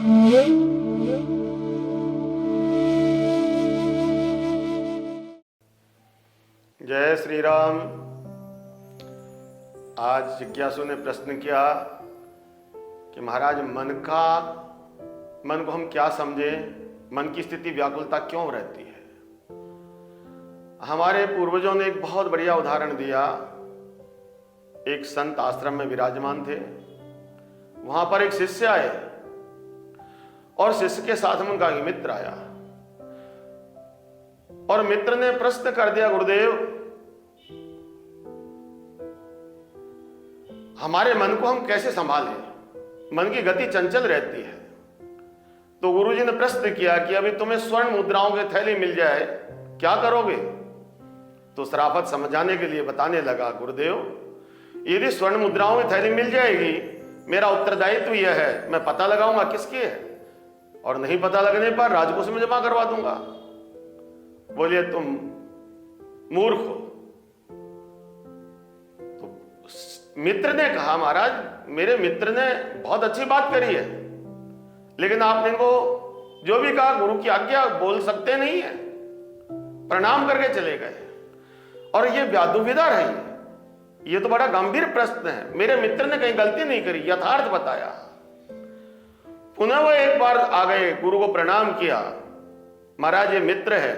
जय श्री राम। आज जिज्ञासु ने प्रश्न किया कि महाराज मन को हम क्या समझें, मन की स्थिति व्याकुलता क्यों रहती है। हमारे पूर्वजों ने एक बहुत बढ़िया उदाहरण दिया। एक संत आश्रम में विराजमान थे, वहां पर एक शिष्य आए और शिष्य के साथ में उनका मित्र आया और मित्र ने प्रश्न कर दिया, गुरुदेव हमारे मन को हम कैसे संभालें, मन की गति चंचल रहती है। तो गुरुजी ने प्रश्न किया कि अभी तुम्हें स्वर्ण मुद्राओं की थैली मिल जाए, क्या करोगे। तो शराफत समझाने के लिए बताने लगा, गुरुदेव यदि स्वर्ण मुद्राओं की थैली मिल जाएगी, मेरा उत्तरदायित्व यह है मैं पता लगाऊंगा किसकी है, और नहीं पता लगने पर राजकोष में जमा करवा दूंगा। बोलिए तुम मूर्ख हो। तो मित्र ने कहा, महाराज मेरे मित्र ने बहुत अच्छी बात करी है, लेकिन आपने इनको जो भी कहा गुरु की आज्ञा बोल सकते नहीं है। प्रणाम करके चले गए और ये दुविधा रही। ये तो बड़ा गंभीर प्रश्न है। मेरे मित्र ने कहीं गलती नहीं करी, यथार्थ बताया। पुनः वो एक बार आ गए, गुरु को प्रणाम किया, महाराज ये मित्र है।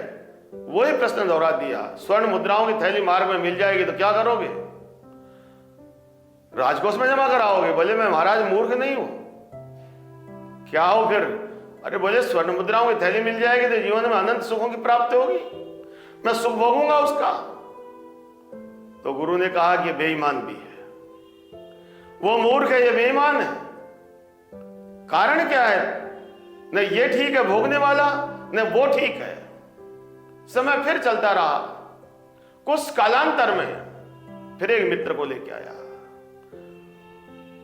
वही प्रश्न दोहरा दिया, स्वर्ण मुद्राओं की थैली मार्ग में मिल जाएगी तो क्या करोगे, राजकोष में जमा कराओगे। बोले मैं महाराज मूर्ख नहीं हूं। क्या हो फिर। अरे बोले स्वर्ण मुद्राओं की थैली मिल जाएगी तो जीवन में अनंत सुखों की प्राप्ति होगी, मैं सुख भोगूंगा उसका। तो गुरु ने कहा कि बेईमान भी है, वो मूर्ख है, ये बेईमान है। कारण क्या है, न ये ठीक है भोगने वाला, न वो ठीक है। समय फिर चलता रहा। कुछ कालांतर में फिर एक मित्र को लेके आया।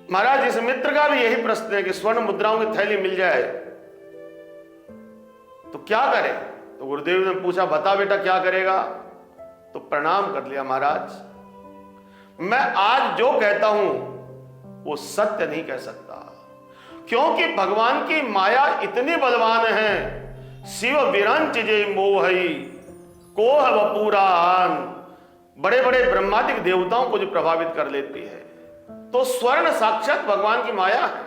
महाराज इस मित्र का भी यही प्रश्न है कि स्वर्ण मुद्राओं की थैली मिल जाए तो क्या करे। तो गुरुदेव ने पूछा, बता बेटा क्या करेगा। तो प्रणाम कर लिया, महाराज मैं आज जो कहता हूं वो सत्य नहीं कह सकता, क्योंकि भगवान की माया इतनी बलवान है। शिव विरंच जय मोहई कोह वपुरान, बड़े बड़े ब्रह्मादिक देवताओं को जो प्रभावित कर लेती है। तो स्वर्ण साक्षात भगवान की माया है।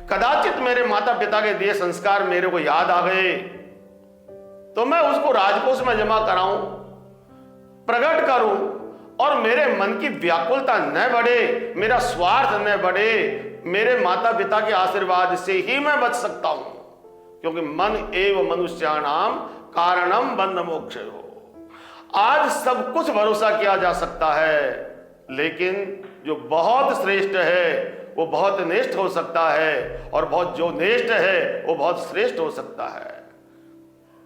कदाचित मेरे माता पिता के दिए संस्कार मेरे को याद आ गए तो मैं उसको राजकोष में जमा कराऊं, प्रकट करूं, और मेरे मन की व्याकुलता न बढ़े, मेरा स्वार्थ न बढ़े, मेरे माता पिता के आशीर्वाद से ही मैं बच सकता हूं। क्योंकि मन एव मनुष्याणाम कारणम बंध मोक्ष हो। आज सब कुछ भरोसा किया जा सकता है, लेकिन जो बहुत श्रेष्ठ है वो बहुत निष्ठ हो सकता है, और बहुत जो निष्ठ है वो बहुत श्रेष्ठ हो सकता है।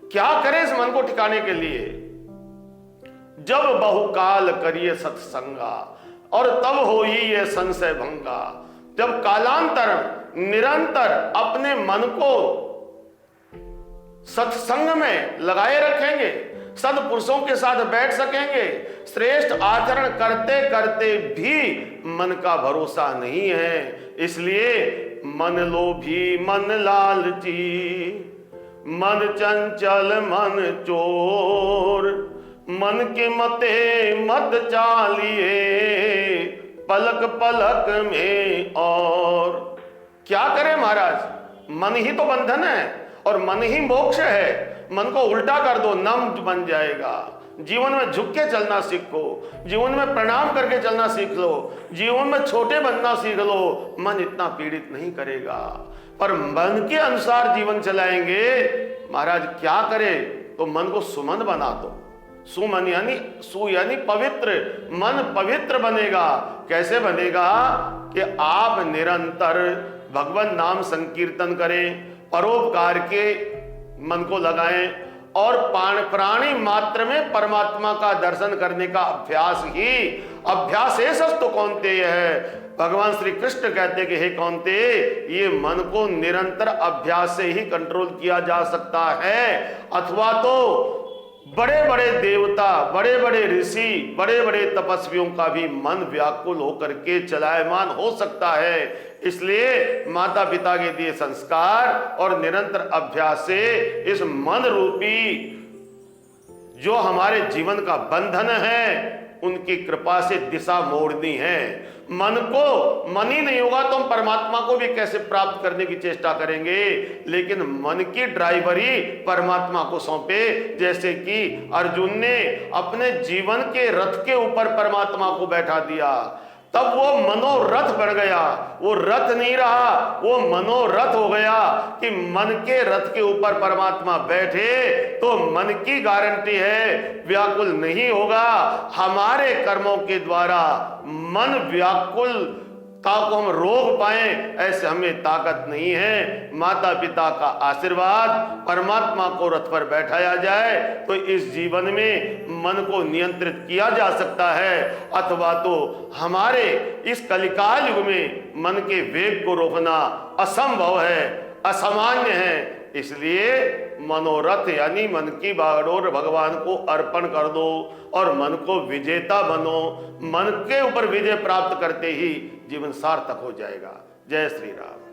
क्या करें इस मन को ठिकाने के लिए। जब बहुकाल करिए सत्संगा और तब हो ही ये संशय भंगा। जब कालांतर निरंतर अपने मन को सत्संग में लगाए रखेंगे, सदपुरुषों के साथ बैठ सकेंगे, श्रेष्ठ आचरण करते करते भी मन का भरोसा नहीं है। इसलिए मन लोभी मन लालची, मन चंचल मन चोर, मन के मते मत चालिए पलक पलक में। और क्या करें महाराज, मन ही तो बंधन है और मन ही मोक्ष है। मन को उल्टा कर दो, नम बन जाएगा। जीवन में झुक के चलना सीखो, जीवन में प्रणाम करके चलना सीख लो, जीवन में छोटे बनना सीख लो, मन इतना पीड़ित नहीं करेगा। पर मन के अनुसार जीवन चलाएंगे महाराज, क्या करे, तो मन को सुमन बना दो। सुमन यानी पवित्र, मन पवित्र बनेगा। कैसे बनेगा कि आप निरंतर भगवान नाम संकीर्तन करें, परोपकार के मन को लगाएं, और प्राणी मात्र में परमात्मा का दर्शन करने का अभ्यास ही अभ्यासेशस्तु कौन्तेय है। भगवान श्री कृष्ण कहते कि हे कौन्तेय, ये मन को निरंतर अभ्यास से ही कंट्रोल किया जा सकता है, अथवा तो बड़े बड़े देवता, बड़े बड़े ऋषि, बड़े बड़े तपस्वियों का भी मन व्याकुल होकर के चलायमान हो सकता है। इसलिए माता पिता के दिए संस्कार और निरंतर अभ्यास से इस मन रूपी जो हमारे जीवन का बंधन है उनकी कृपा से दिशा मोड़नी है। मन ही नहीं होगा तो हम परमात्मा को भी कैसे प्राप्त करने की चेष्टा करेंगे। लेकिन मन की ड्राइवरी परमात्मा को सौंपे, जैसे कि अर्जुन ने अपने जीवन के रथ के ऊपर परमात्मा को बैठा दिया, तब वो मनोरथ बन गया। वो रथ नहीं रहा, वो मनोरथ हो गया कि मन के रथ के ऊपर परमात्मा बैठे तो मन की गारंटी है व्याकुल नहीं होगा। हमारे कर्मों के द्वारा मन व्याकुल को हम रोक पाए ऐसे हमें ताकत नहीं है। माता पिता का आशीर्वाद, परमात्मा को रथ पर बैठाया जाए तो इस जीवन में मन को नियंत्रित किया जा सकता है, अथवा तो हमारे इस कलिकाल युग में मन के वेग को रोकना असंभव है, असामान्य है। इसलिए मनोरथ यानी मन की बागडोर भगवान को अर्पण कर दो और मन को विजेता बनो। मन के ऊपर विजय प्राप्त करते ही जीवन सार्थक हो जाएगा। जय श्री राम।